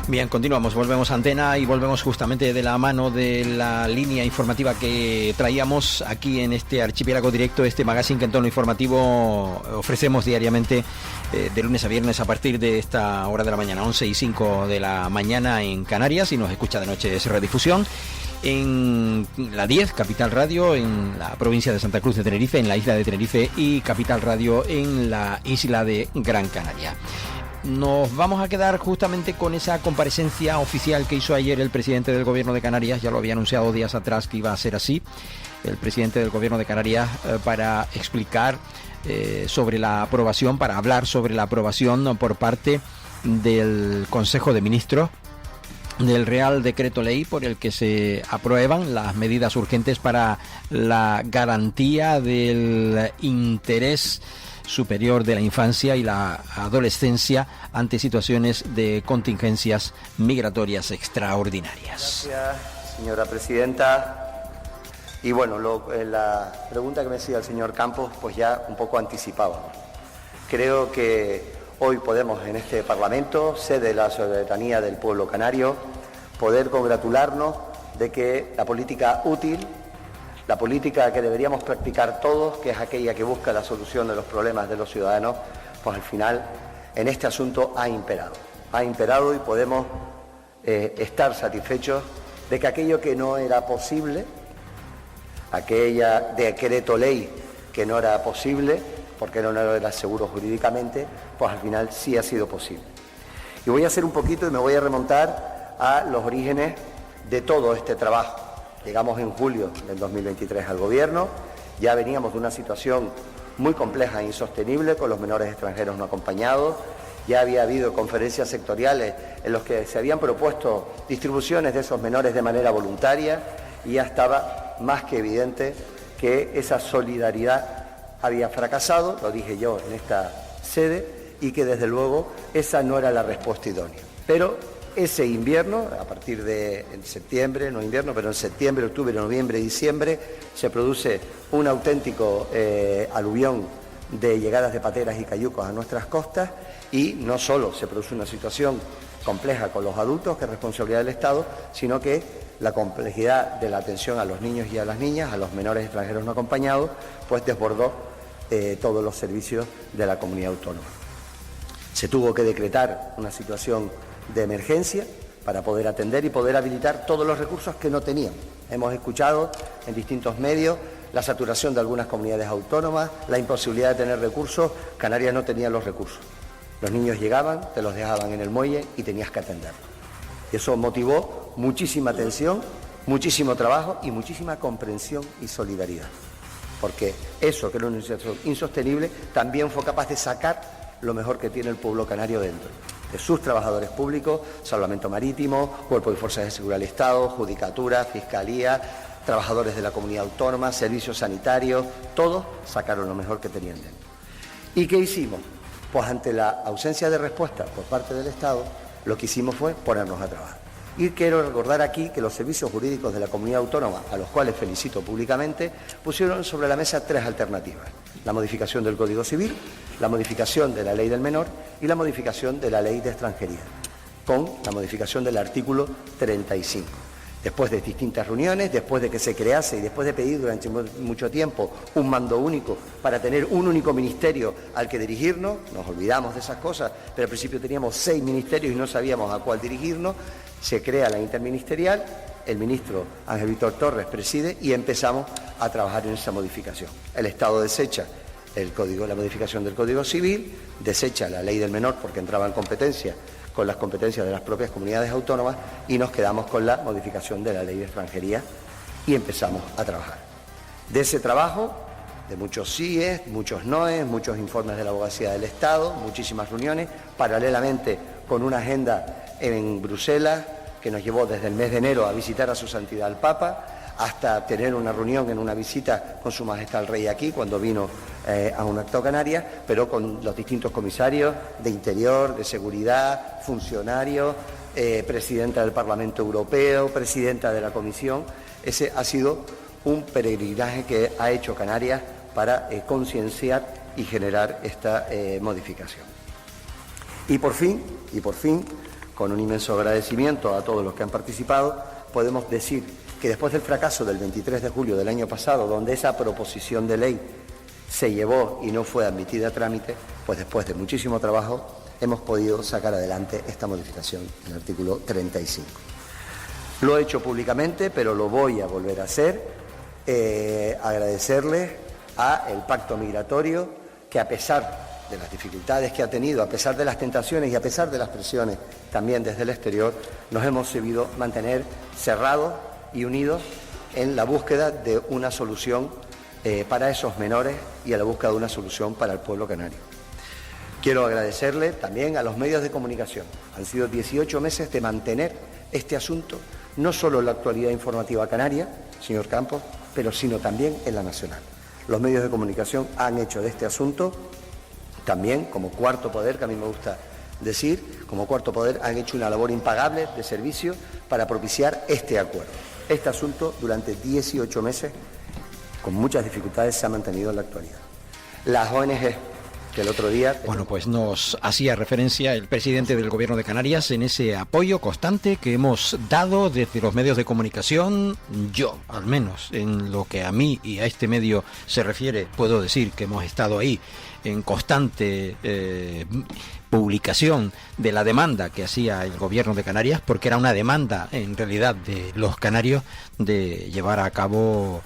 Bien, continuamos, volvemos a antena y volvemos justamente de la mano de la línea informativa que traíamos aquí en este Archipiélago Directo, este magazine que en tono informativo ofrecemos diariamente de lunes a viernes a partir de esta hora de la mañana, 11:05 de la mañana en Canarias, y nos escucha de noche es redifusión en la 10, Capital Radio, en la provincia de Santa Cruz de Tenerife, en la isla de Tenerife, y Capital Radio en la isla de Gran Canaria. Nos vamos a quedar justamente con esa comparecencia oficial que hizo ayer el presidente del Gobierno de Canarias. Ya lo había anunciado días atrás que iba a ser así. El presidente del Gobierno de Canarias para explicar sobre la aprobación, para hablar sobre la aprobación por parte del Consejo de Ministros del Real Decreto Ley por el que se aprueban las medidas urgentes para la garantía del interés superior de la infancia y la adolescencia ante situaciones de contingencias migratorias extraordinarias. Gracias, señora presidenta. Y bueno, la pregunta que me hacía el señor Campos, pues ya un poco anticipaba. Creo que hoy podemos en este Parlamento, sede de la soberanía del pueblo canario, poder congratularnos de que la política útil, la política que deberíamos practicar todos, que es aquella que busca la solución de los problemas de los ciudadanos, pues al final en este asunto ha imperado. Ha imperado y podemos estar satisfechos de que aquello que no era posible, aquella decreto ley que no era posible, porque no era seguro jurídicamente, pues al final sí ha sido posible. Y voy a hacer un poquito y me voy a remontar a los orígenes de todo este trabajo. Llegamos en julio del 2023 al Gobierno, ya veníamos de una situación muy compleja e insostenible con los menores extranjeros no acompañados, ya había habido conferencias sectoriales en las que se habían propuesto distribuciones de esos menores de manera voluntaria y ya estaba más que evidente que esa solidaridad había fracasado, lo dije yo en esta sede, y que desde luego esa no era la respuesta idónea. Pero ese invierno, a partir de septiembre, no invierno, pero en septiembre, octubre, noviembre, diciembre, se produce un auténtico aluvión de llegadas de pateras y cayucos a nuestras costas, y no solo se produce una situación compleja con los adultos, que es responsabilidad del Estado, sino que la complejidad de la atención a los niños y a las niñas, a los menores extranjeros no acompañados, pues desbordó todos los servicios de la comunidad autónoma. Se tuvo que decretar una situación de emergencia para poder atender y poder habilitar todos los recursos que no tenían. Hemos escuchado en distintos medios la saturación de algunas comunidades autónomas, la imposibilidad de tener recursos. Canarias no tenía los recursos. Los niños llegaban, te los dejaban en el muelle y tenías que atenderlos. Y eso motivó muchísima atención, muchísimo trabajo y muchísima comprensión y solidaridad. Porque eso, que era una situación insostenible, también fue capaz de sacar lo mejor que tiene el pueblo canario dentro de sus trabajadores públicos, Salvamento Marítimo, Cuerpo de Fuerzas de Seguridad del Estado, Judicatura, Fiscalía, trabajadores de la comunidad autónoma, servicios sanitarios, todos sacaron lo mejor que tenían dentro. ¿Y qué hicimos? Pues ante la ausencia de respuesta por parte del Estado, lo que hicimos fue ponernos a trabajar. Y quiero recordar aquí que los servicios jurídicos de la comunidad autónoma, a los cuales felicito públicamente, pusieron sobre la mesa 3 alternativas: la modificación del Código Civil, la modificación de la Ley del Menor y la modificación de la Ley de Extranjería, con la modificación del artículo 35. Después de distintas reuniones, después de que se crease y después de pedir durante mucho tiempo un mando único para tener un único ministerio al que dirigirnos, nos olvidamos de esas cosas, pero al principio teníamos 6 ministerios y no sabíamos a cuál dirigirnos, se crea la interministerial, el ministro Ángel Víctor Torres preside y empezamos a trabajar en esa modificación. El Estado desecha la modificación del Código Civil, desecha la ley del menor porque entraba en competencia con las competencias de las propias comunidades autónomas y nos quedamos con la modificación de la ley de extranjería y empezamos a trabajar. De ese trabajo, de muchos síes, muchos noes, muchos informes de la Abogacía del Estado, muchísimas reuniones, paralelamente con una agenda en Bruselas que nos llevó desde el mes de enero a visitar a su santidad el Papa, hasta tener una reunión en una visita con su majestad el rey aquí, cuando vino a un acto Canarias, pero con los distintos comisarios de Interior, de Seguridad, funcionarios, presidenta del Parlamento Europeo, presidenta de la Comisión. Ese ha sido un peregrinaje que ha hecho Canarias para concienciar y generar esta modificación. Y por fin, con un inmenso agradecimiento a todos los que han participado, podemos decir que después del fracaso del 23 de julio del año pasado, donde esa proposición de ley se llevó y no fue admitida a trámite, pues después de muchísimo trabajo hemos podido sacar adelante esta modificación del artículo 35. Lo he hecho públicamente, pero lo voy a volver a hacer, agradecerle al Pacto Migratorio, que a pesar de las dificultades que ha tenido, a pesar de las tentaciones y a pesar de las presiones también desde el exterior, nos hemos sabido mantener cerrados y unidos en la búsqueda de una solución para esos menores y a la búsqueda de una solución para el pueblo canario. Quiero agradecerle también a los medios de comunicación. Han sido 18 meses de mantener este asunto, no solo en la actualidad informativa canaria, señor Campos, pero sino también en la nacional. Los medios de comunicación han hecho de este asunto también, como cuarto poder, que a mí me gusta decir, como cuarto poder han hecho una labor impagable de servicio para propiciar este acuerdo. Este asunto durante 18 meses, con muchas dificultades, se ha mantenido en la actualidad. Las ONG, que el otro día... Bueno, pues nos hacía referencia el presidente del Gobierno de Canarias en ese apoyo constante que hemos dado desde los medios de comunicación. Yo, al menos, en lo que a mí y a este medio se refiere, puedo decir que hemos estado ahí en constante publicación de la demanda que hacía el Gobierno de Canarias, porque era una demanda en realidad de los canarios de llevar a cabo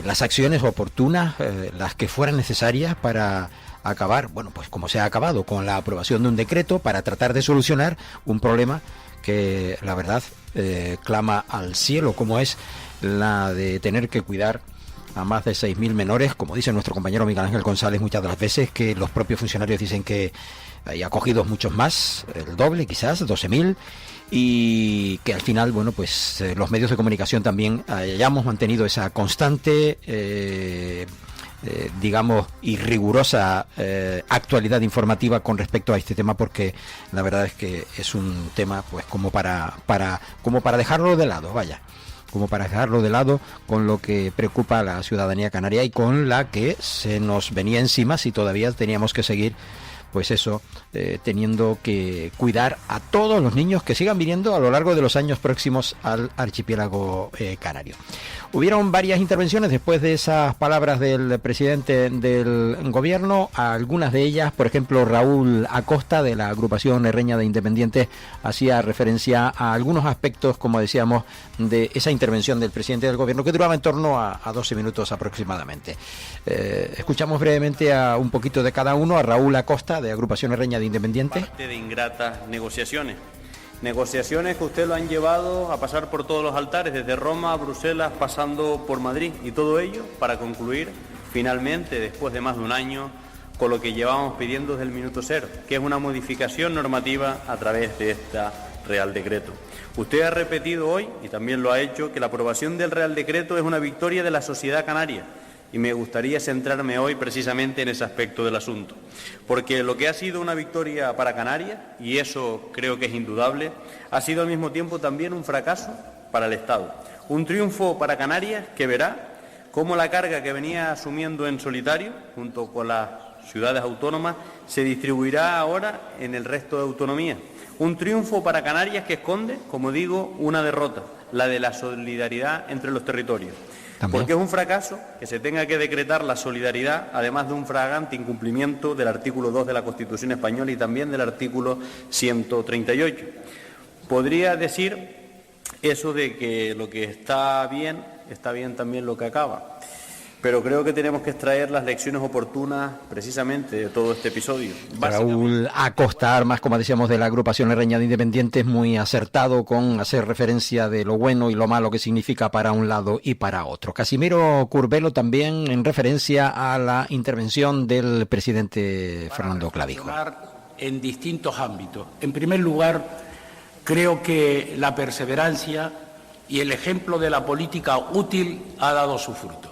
las acciones oportunas, las que fueran necesarias para acabar, bueno, pues como se ha acabado, con la aprobación de un decreto para tratar de solucionar un problema que la verdad clama al cielo, como es la de tener que cuidar a más de 6.000 menores, como dice nuestro compañero Miguel Ángel González muchas de las veces, que los propios funcionarios dicen que hay acogidos muchos más, el doble quizás, 12.000, y que al final, bueno, pues los medios de comunicación también hayamos mantenido esa constante, digamos, y rigurosa actualidad informativa con respecto a este tema, porque la verdad es que es un tema pues como para dejarlo de lado, vaya, como para dejarlo de lado con lo que preocupa a la ciudadanía canaria y con la que se nos venía encima si todavía teníamos que seguir, pues eso, teniendo que cuidar a todos los niños que sigan viniendo a lo largo de los años próximos al archipiélago canario. Hubieron varias intervenciones después de esas palabras del presidente del gobierno, algunas de ellas, por ejemplo, Raúl Acosta, de la agrupación herreña de Independientes, hacía referencia a algunos aspectos, como decíamos, de esa intervención del presidente del gobierno, que duraba en torno a 12 minutos aproximadamente. Escuchamos brevemente a un poquito de cada uno, a Raúl Acosta, de agrupación herreña de Independientes. Parte de ingratas negociaciones. Negociaciones que usted lo han llevado a pasar por todos los altares, desde Roma a Bruselas, pasando por Madrid, y todo ello para concluir finalmente, después de más de un año, con lo que llevábamos pidiendo desde el minuto cero, que es una modificación normativa a través de este Real Decreto. Usted ha repetido hoy, y también lo ha hecho, que la aprobación del Real Decreto es una victoria de la sociedad canaria, y me gustaría centrarme hoy precisamente en ese aspecto del asunto, porque lo que ha sido una victoria para Canarias, y eso creo que es indudable, ha sido al mismo tiempo también un fracaso para el Estado. Un triunfo para Canarias que verá cómo la carga que venía asumiendo en solitario, junto con las ciudades autónomas, se distribuirá ahora en el resto de autonomías. Un triunfo para Canarias que esconde, como digo, una derrota, la de la solidaridad entre los territorios. ¿También? Porque es un fracaso que se tenga que decretar la solidaridad, además de un flagrante incumplimiento del artículo 2 de la Constitución española y también del artículo 138. Podría decir eso de que lo que está bien también lo que acaba. pero creo que tenemos que extraer las lecciones oportunas precisamente de todo este episodio. Raúl Acosta Armas, como decíamos, de la agrupación Herreña de Independientes, muy acertado con hacer referencia de lo bueno y lo malo que significa para un lado y para otro. Casimiro Curbelo también en referencia a la intervención del presidente Fernando Clavijo. En distintos ámbitos. En primer lugar, creo que la perseverancia y el ejemplo de la política útil ha dado su fruto.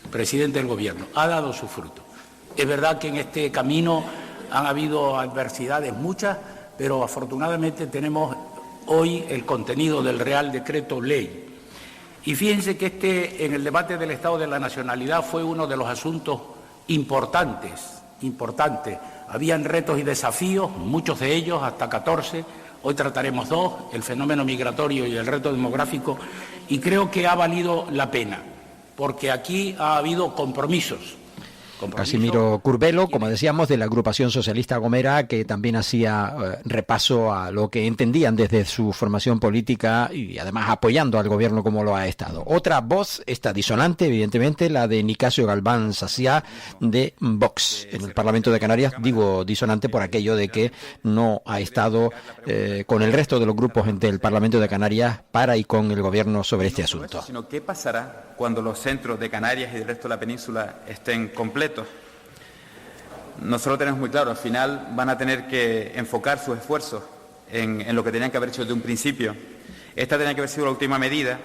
Presidente del Gobierno, ha dado su fruto. Es verdad que en este camino han habido adversidades muchas, pero afortunadamente tenemos hoy el contenido del Real Decreto Ley. Y fíjense que en el debate del Estado de la Nacionalidad fue uno de los asuntos importantes. Habían retos y desafíos, muchos de ellos, hasta 14, hoy trataremos 2, el fenómeno migratorio y el reto demográfico, y creo que ha valido la pena, porque aquí ha habido compromisos. Casimiro Curbelo, como decíamos, de la agrupación socialista Gomera, que también hacía repaso a lo que entendían desde su formación política y además apoyando al gobierno como lo ha estado. Otra voz, esta disonante, evidentemente, la de Nicasio Galván Saciá de Vox en el Parlamento de Canarias. Digo disonante por aquello de que no ha estado con el resto de los grupos del Parlamento de Canarias para y con el gobierno sobre este asunto. Sino qué pasará cuando los centros de Canarias y del resto de la península estén completos. Nosotros tenemos muy claro, al final van a tener que enfocar sus esfuerzos en lo que tenían que haber hecho desde un principio. Esta tenía que haber sido la última medida,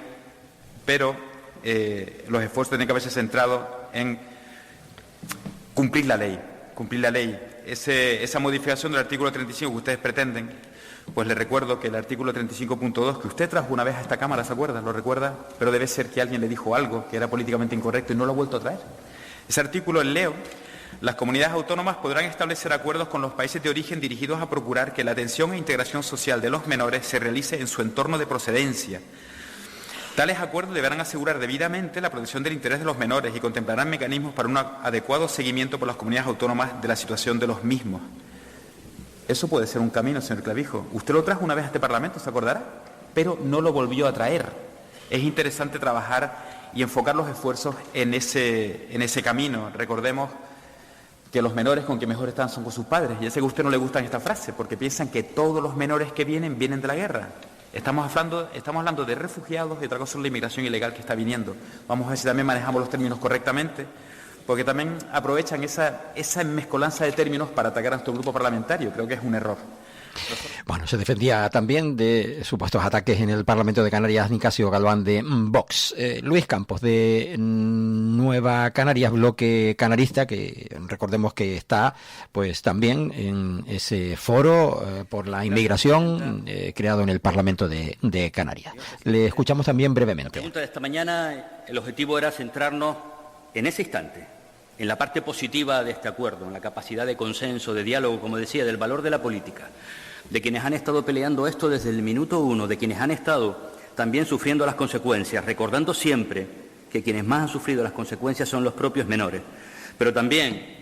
pero los esfuerzos tenían que haberse centrado en cumplir la ley. Esa modificación del artículo 35 que ustedes pretenden, pues les recuerdo que el artículo 35.2, que usted trajo una vez a esta Cámara, ¿se acuerda? ¿Lo recuerda? Pero debe ser que alguien le dijo algo que era políticamente incorrecto y no lo ha vuelto a traer. Ese artículo leo: las comunidades autónomas podrán establecer acuerdos con los países de origen dirigidos a procurar que la atención e integración social de los menores se realice en su entorno de procedencia. Tales acuerdos deberán asegurar debidamente la protección del interés de los menores y contemplarán mecanismos para un adecuado seguimiento por las comunidades autónomas de la situación de los mismos. Eso puede ser un camino, señor Clavijo. Usted lo trajo una vez a este Parlamento, ¿se acordará? Pero no lo volvió a traer. Es interesante trabajar y enfocar los esfuerzos en ese camino. Recordemos que los menores con que mejor están son con sus padres. Ya sé que a usted no le gusta esta frase, porque piensan que todos los menores que vienen de la guerra. Estamos hablando de refugiados y otra cosa es la inmigración ilegal que está viniendo. Vamos a ver si también manejamos los términos correctamente, porque también aprovechan esa mezcolanza de términos para atacar a nuestro grupo parlamentario. Creo que es un error. Bueno, se defendía también de supuestos ataques en el Parlamento de Canarias Nicasio Galván de Vox. Luis Campos de Nueva Canarias, bloque canarista, que recordemos que está pues también en ese foro por la inmigración creado en el Parlamento de Canarias. Le escuchamos también brevemente. La pregunta de esta mañana, el objetivo era centrarnos en ese instante, en la parte positiva de este acuerdo, en la capacidad de consenso, de diálogo, como decía, del valor de la política, de quienes han estado peleando esto desde el minuto 1, de quienes han estado también sufriendo las consecuencias, recordando siempre que quienes más han sufrido las consecuencias son los propios menores, pero también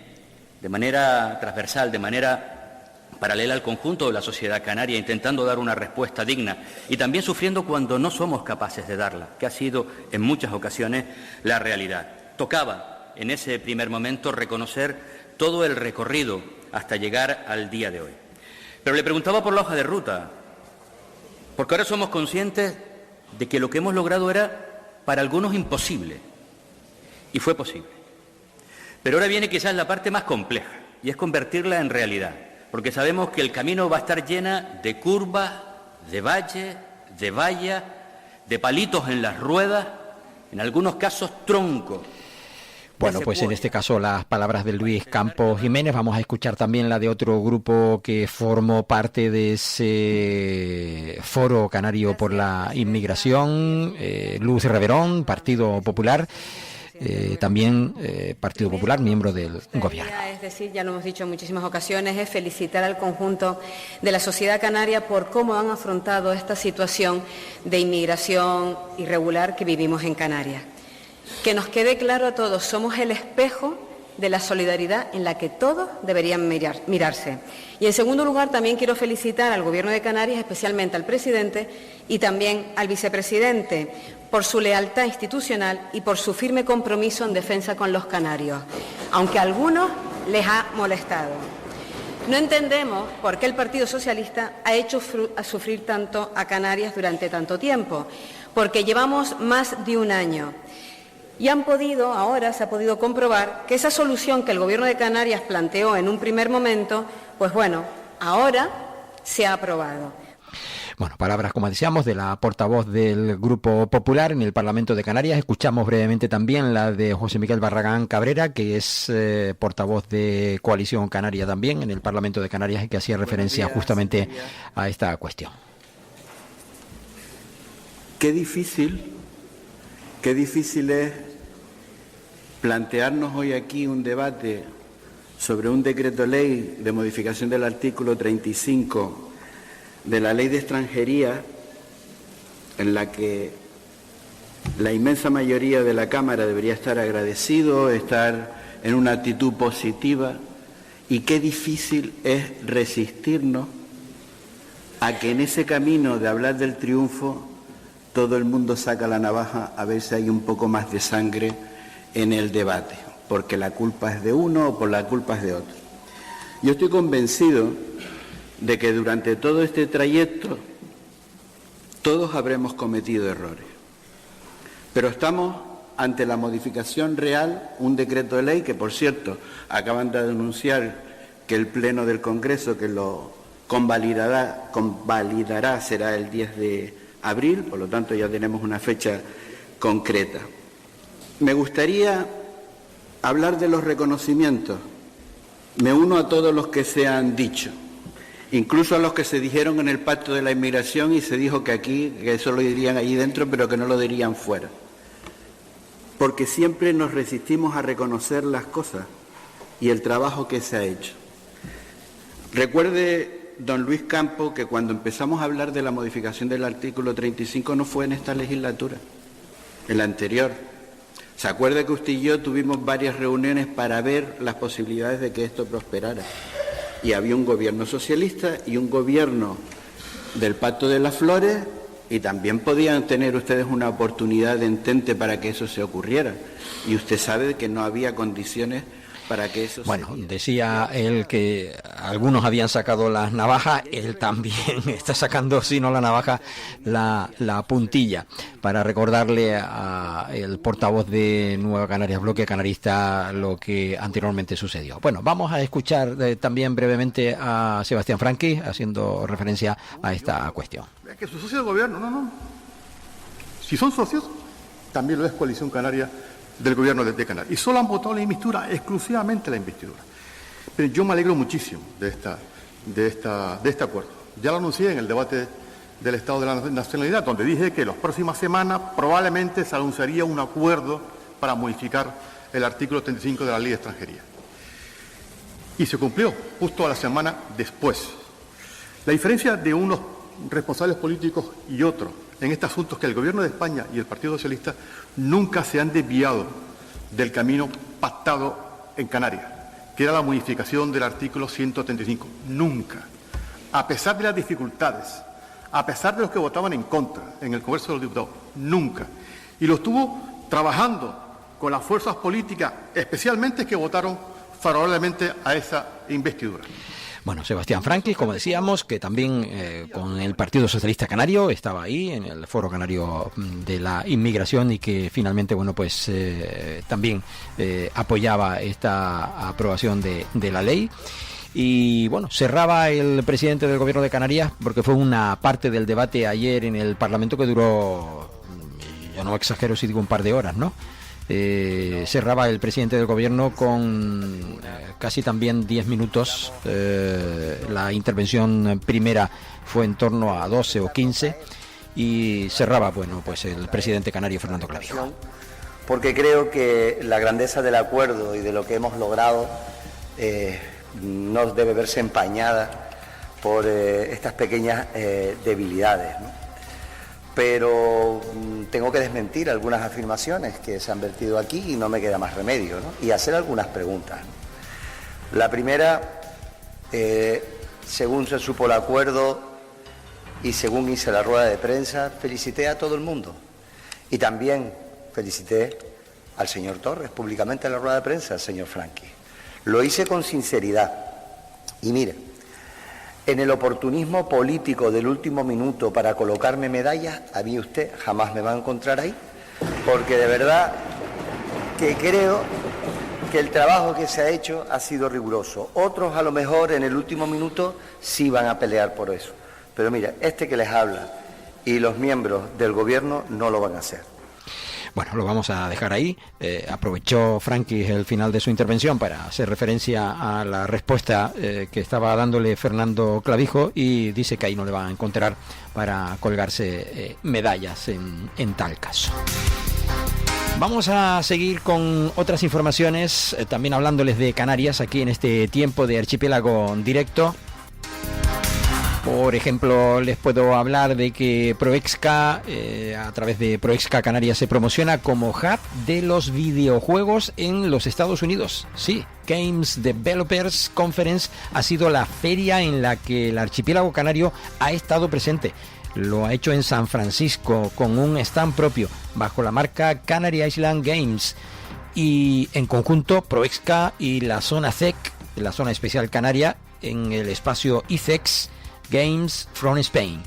de manera transversal, de manera paralela al conjunto de la sociedad canaria, intentando dar una respuesta digna y también sufriendo cuando no somos capaces de darla, que ha sido en muchas ocasiones la realidad. Tocaba en ese primer momento reconocer todo el recorrido hasta llegar al día de hoy. Pero le preguntaba por la hoja de ruta, porque ahora somos conscientes de que lo que hemos logrado era para algunos imposible, y fue posible. Pero ahora viene quizás la parte más compleja, y es convertirla en realidad, porque sabemos que el camino va a estar llena de curvas, de valles, de vallas, de palitos en las ruedas, en algunos casos troncos. Bueno, pues en este caso las palabras de Luis Campos Jiménez. Vamos a escuchar también la de otro grupo que formó parte de ese Foro Canario por la Inmigración, Luz Reverón, Partido Popular. También Partido Popular, miembro del gobierno. Es decir, ya lo hemos dicho en muchísimas ocasiones, es felicitar al conjunto de la sociedad canaria por cómo han afrontado esta situación de inmigración irregular que vivimos en Canarias. Que nos quede claro a todos, somos el espejo de la solidaridad en la que todos deberían mirarse. Y en segundo lugar, también quiero felicitar al Gobierno de Canarias, especialmente al presidente y también al vicepresidente, por su lealtad institucional y por su firme compromiso en defensa con los canarios, aunque a algunos les ha molestado. No entendemos por qué el Partido Socialista ha hecho sufrir tanto a Canarias durante tanto tiempo, porque llevamos más de un año. Y ahora se ha podido comprobar que esa solución que el Gobierno de Canarias planteó en un primer momento, pues bueno, ahora se ha aprobado. Bueno, palabras, como decíamos, de la portavoz del Grupo Popular en el Parlamento de Canarias. Escuchamos brevemente también la de José Miguel Barragán Cabrera, que es portavoz de Coalición Canaria también en el Parlamento de Canarias y que hacía referencia justamente a esta cuestión. Qué difícil es plantearnos hoy aquí un debate sobre un decreto ley de modificación del artículo 35 de la Ley de Extranjería, en la que la inmensa mayoría de la Cámara debería estar agradecido, estar en una actitud positiva, y qué difícil es resistirnos a que en ese camino de hablar del triunfo todo el mundo saca la navaja a ver si hay un poco más de sangre en el debate, porque la culpa es de uno o por la culpa es de otro. Yo estoy convencido de que durante todo este trayecto todos habremos cometido errores, pero estamos ante la modificación real, un decreto de ley que, por cierto, acaban de anunciar que el Pleno del Congreso que lo convalidará será el 10 de abril, por lo tanto ya tenemos una fecha concreta. Me gustaría hablar de los reconocimientos. Me uno a todos los que se han dicho, incluso a los que se dijeron en el Pacto de la Inmigración y se dijo que aquí, que eso lo dirían allí dentro, pero que no lo dirían fuera. Porque siempre nos resistimos a reconocer las cosas y el trabajo que se ha hecho. Recuerde, don Luis Campo, que cuando empezamos a hablar de la modificación del artículo 35 no fue en esta legislatura, en la anterior. ¿Se acuerda que usted y yo tuvimos varias reuniones para ver las posibilidades de que esto prosperara? Y había un gobierno socialista y un gobierno del Pacto de las Flores, y también podían tener ustedes una oportunidad de entente para que eso se ocurriera. Y usted sabe que no había condiciones para que eso Bueno, decía él que algunos habían sacado las navajas, él también está sacando, si no la navaja, la puntilla, para recordarle al portavoz de Nueva Canarias, Bloque Canarista, lo que anteriormente sucedió. Bueno, vamos a escuchar también brevemente a Sebastián Franqui, haciendo referencia a esta cuestión. Es que su socio de gobierno, no. Si son socios, también lo es Coalición Canaria del gobierno de Canarias. Y solo han votado la investidura, exclusivamente la investidura. Pero yo me alegro muchísimo de este acuerdo. Ya lo anuncié en el debate del Estado de la Nacionalidad, donde dije que las próximas semanas probablemente se anunciaría un acuerdo para modificar el artículo 35 de la Ley de Extranjería. Y se cumplió justo a la semana después. La diferencia de unos responsables políticos y otros en este asunto es que el Gobierno de España y el Partido Socialista nunca se han desviado del camino pactado en Canarias, que era la modificación del artículo 135. Nunca. A pesar de las dificultades, a pesar de los que votaban en contra en el Congreso de los Diputados, nunca. Y lo estuvo trabajando con las fuerzas políticas, especialmente que votaron favorablemente a esa investidura. Bueno, Sebastián Franqui, como decíamos, que también con el Partido Socialista Canario estaba ahí en el Foro Canario de la Inmigración y que finalmente, bueno, pues también apoyaba esta aprobación de la ley. Y bueno, cerraba el presidente del Gobierno de Canarias, porque fue una parte del debate ayer en el Parlamento que duró, yo no exagero si digo un par de horas, ¿no? Cerraba el presidente del gobierno con casi también 10 minutos. La intervención primera fue en torno a 12 o 15 y cerraba, bueno, pues el presidente canario Fernando Clavijo. Porque creo que la grandeza del acuerdo y de lo que hemos logrado no debe verse empañada por estas pequeñas debilidades, ¿no? pero tengo que desmentir algunas afirmaciones que se han vertido aquí y no me queda más remedio, ¿no? Y hacer algunas preguntas. La primera, según se supo el acuerdo y según hice la rueda de prensa, felicité a todo el mundo y también felicité al señor Torres públicamente en la rueda de prensa, al señor Franqui. Lo hice con sinceridad y mire, en el oportunismo político del último minuto para colocarme medallas, a mí usted jamás me va a encontrar ahí, porque de verdad que creo que el trabajo que se ha hecho ha sido riguroso. Otros a lo mejor en el último minuto sí van a pelear por eso. Pero mira, este que les habla y los miembros del gobierno no lo van a hacer. Bueno, lo vamos a dejar ahí. Aprovechó Franqui el final de su intervención para hacer referencia a la respuesta que estaba dándole Fernando Clavijo y dice que ahí no le van a encontrar para colgarse medallas en tal caso. Vamos a seguir con otras informaciones, también hablándoles de Canarias aquí en este tiempo de Archipiélago Directo. Por ejemplo, les puedo hablar de que Proexca, a través de Proexca Canarias, se promociona como hub de los videojuegos en los Estados Unidos. Sí, Games Developers Conference ha sido la feria en la que el archipiélago canario ha estado presente. Lo ha hecho en San Francisco con un stand propio bajo la marca Canary Island Games y en conjunto Proexca y la zona CEC, la zona especial canaria, en el espacio ICEX Games from Spain.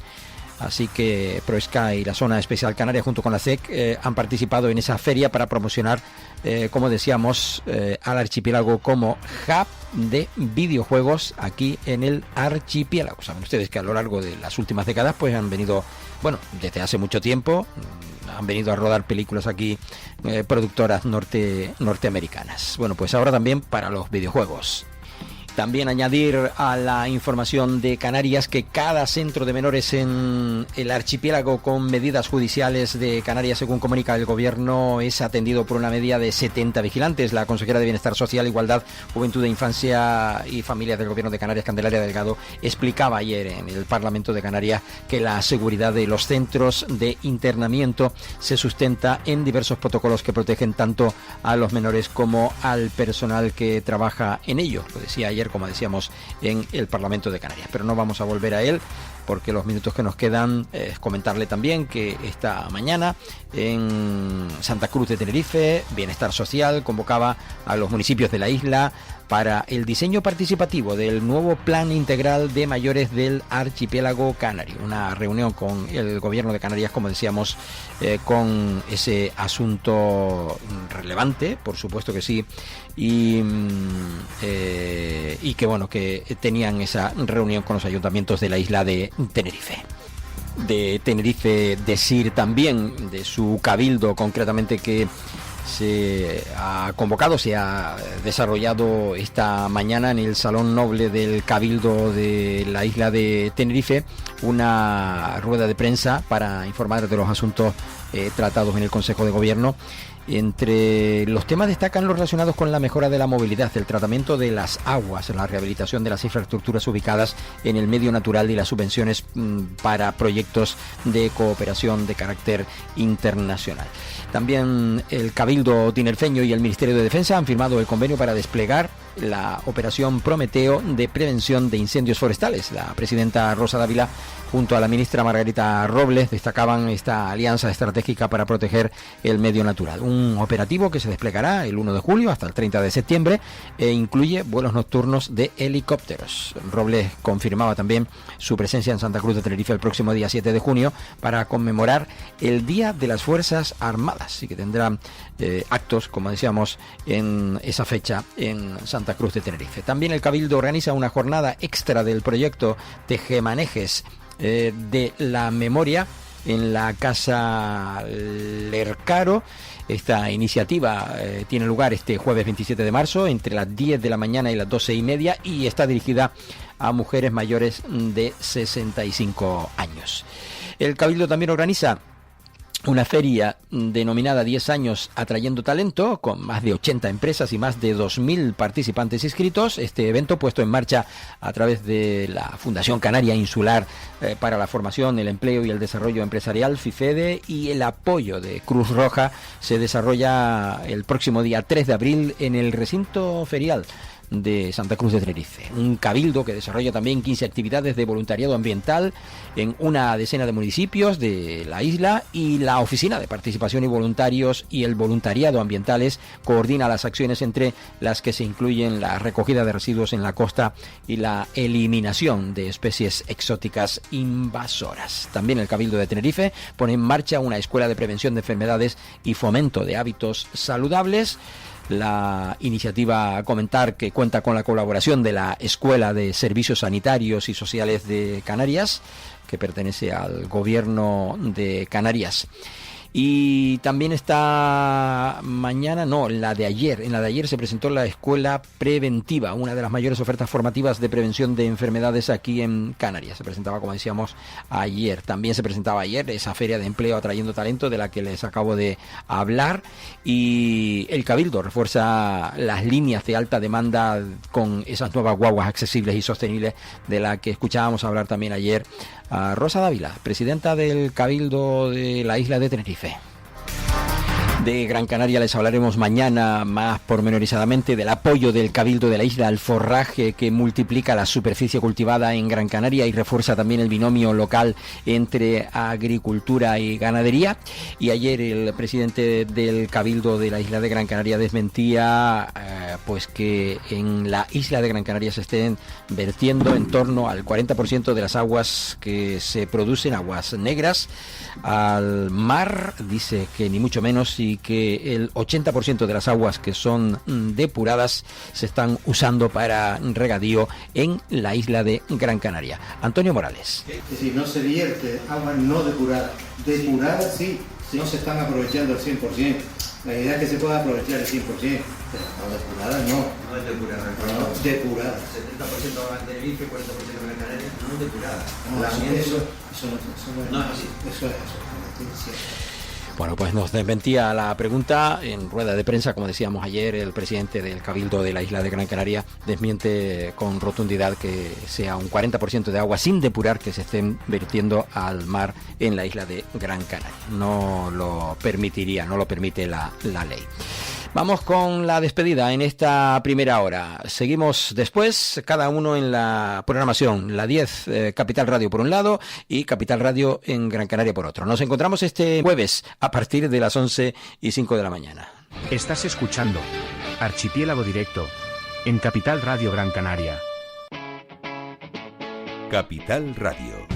Así que Proexca y la zona especial canaria junto con la CEC han participado en esa feria para promocionar, como decíamos, al archipiélago como hub de videojuegos aquí en el archipiélago. Saben ustedes que a lo largo de las últimas décadas pues han venido, bueno, desde hace mucho tiempo han venido a rodar películas aquí productoras norteamericanas. Bueno, pues ahora también para los videojuegos. También añadir a la información de Canarias que cada centro de menores en el archipiélago con medidas judiciales de Canarias, según comunica el gobierno, es atendido por una media de 70 vigilantes. La consejera de Bienestar Social, Igualdad, Juventud e Infancia y Familias del Gobierno de Canarias, Candelaria Delgado, explicaba ayer en el Parlamento de Canarias que la seguridad de los centros de internamiento se sustenta en diversos protocolos que protegen tanto a los menores como al personal que trabaja en ello. Lo decía ayer, como decíamos, en el Parlamento de Canarias, pero no vamos a volver a él porque los minutos que nos quedan es comentarle también que esta mañana en Santa Cruz de Tenerife, Bienestar Social convocaba a los municipios de la isla para el diseño participativo del nuevo Plan Integral de Mayores del Archipiélago Canario. Una reunión con el Gobierno de Canarias, como decíamos, con ese asunto relevante, por supuesto que sí, y que bueno, que tenían esa reunión con los ayuntamientos de la isla de Tenerife. De Tenerife decir también de su cabildo, concretamente, que se ha convocado, se ha desarrollado esta mañana en el Salón Noble del Cabildo de la isla de Tenerife una rueda de prensa para informar de los asuntos tratados en el Consejo de Gobierno. Entre los temas destacan los relacionados con la mejora de la movilidad, el tratamiento de las aguas, la rehabilitación de las infraestructuras ubicadas en el medio natural y las subvenciones para proyectos de cooperación de carácter internacional. También el Cabildo tinerfeño y el Ministerio de Defensa han firmado el convenio para desplegar la operación Prometeo de prevención de incendios forestales. La presidenta Rosa Dávila junto a la ministra Margarita Robles destacaban esta alianza estratégica para proteger el medio natural. Un operativo que se desplegará el 1 de julio hasta el 30 de septiembre e incluye vuelos nocturnos de helicópteros. Robles confirmaba también su presencia en Santa Cruz de Tenerife el próximo día 7 de junio para conmemorar el Día de las Fuerzas Armadas y que tendrán actos, como decíamos, en esa fecha en Santa Cruz de Tenerife. También el Cabildo organiza una jornada extra del proyecto Tejemanejes de la memoria en la Casa Lercaro. Esta iniciativa tiene lugar este jueves 27 de marzo entre las 10 de la mañana y las 12:30 y está dirigida a mujeres mayores de 65 años. El Cabildo también organiza una feria denominada 10 años atrayendo talento, con más de 80 empresas y más de 2.000 participantes inscritos. Este evento puesto en marcha a través de la Fundación Canaria Insular para la Formación, el Empleo y el Desarrollo Empresarial, FIFEDE, y el apoyo de Cruz Roja, se desarrolla el próximo día 3 de abril en el recinto ferial de Santa Cruz de Tenerife. Un cabildo que desarrolla también 15 actividades de voluntariado ambiental en una decena de municipios de la isla, y la Oficina de Participación y Voluntarios y el Voluntariado Ambientales coordina las acciones, entre las que se incluyen la recogida de residuos en la costa y la eliminación de especies exóticas invasoras. También el Cabildo de Tenerife pone en marcha una escuela de prevención de enfermedades y fomento de hábitos saludables. La iniciativa, a comentar, que cuenta con la colaboración de la Escuela de Servicios Sanitarios y Sociales de Canarias, que pertenece al Gobierno de Canarias. Y también está mañana, no, en la de ayer se presentó la Escuela Preventiva, una de las mayores ofertas formativas de prevención de enfermedades aquí en Canarias. Se presentaba, como decíamos, ayer. También se presentaba ayer esa Feria de Empleo Atrayendo Talento, de la que les acabo de hablar. Y el Cabildo refuerza las líneas de alta demanda con esas nuevas guaguas accesibles y sostenibles, de la que escuchábamos hablar también ayer a Rosa Dávila, presidenta del Cabildo de la isla de Tenerife. De Gran Canaria les hablaremos mañana más pormenorizadamente del apoyo del Cabildo de la isla al forraje, que multiplica la superficie cultivada en Gran Canaria y refuerza también el binomio local entre agricultura y ganadería. Y ayer el presidente del Cabildo de la isla de Gran Canaria desmentía pues que en la isla de Gran Canaria se estén vertiendo en torno al 40% de las aguas que se producen, aguas negras, al mar. Dice que ni mucho menos, y que el 80% de las aguas que son depuradas se están usando para regadío en la isla de Gran Canaria. Antonio Morales. Es decir, no se vierte agua no depurada. Depurada sí, no se están aprovechando al 100%. La idea es que se pueda aprovechar el 100%, pero no depurada no. No es depurada. No, depurada. 70% agua en Tenerife, 40% en Gran Canaria, no depurada. No, eso no es así. Eso es. Bueno, pues nos desmentía la pregunta en rueda de prensa, como decíamos ayer. El presidente del Cabildo de la isla de Gran Canaria desmiente con rotundidad que sea un 40% de agua sin depurar que se estén vertiendo al mar en la isla de Gran Canaria. No lo permitiría, no lo permite la ley. Vamos con la despedida en esta primera hora. Seguimos después, cada uno en la programación. La 10, Capital Radio por un lado, y Capital Radio en Gran Canaria por otro. Nos encontramos este jueves a partir de las 11:05 de la mañana. Estás escuchando Archipiélago Directo en Capital Radio Gran Canaria. Capital Radio.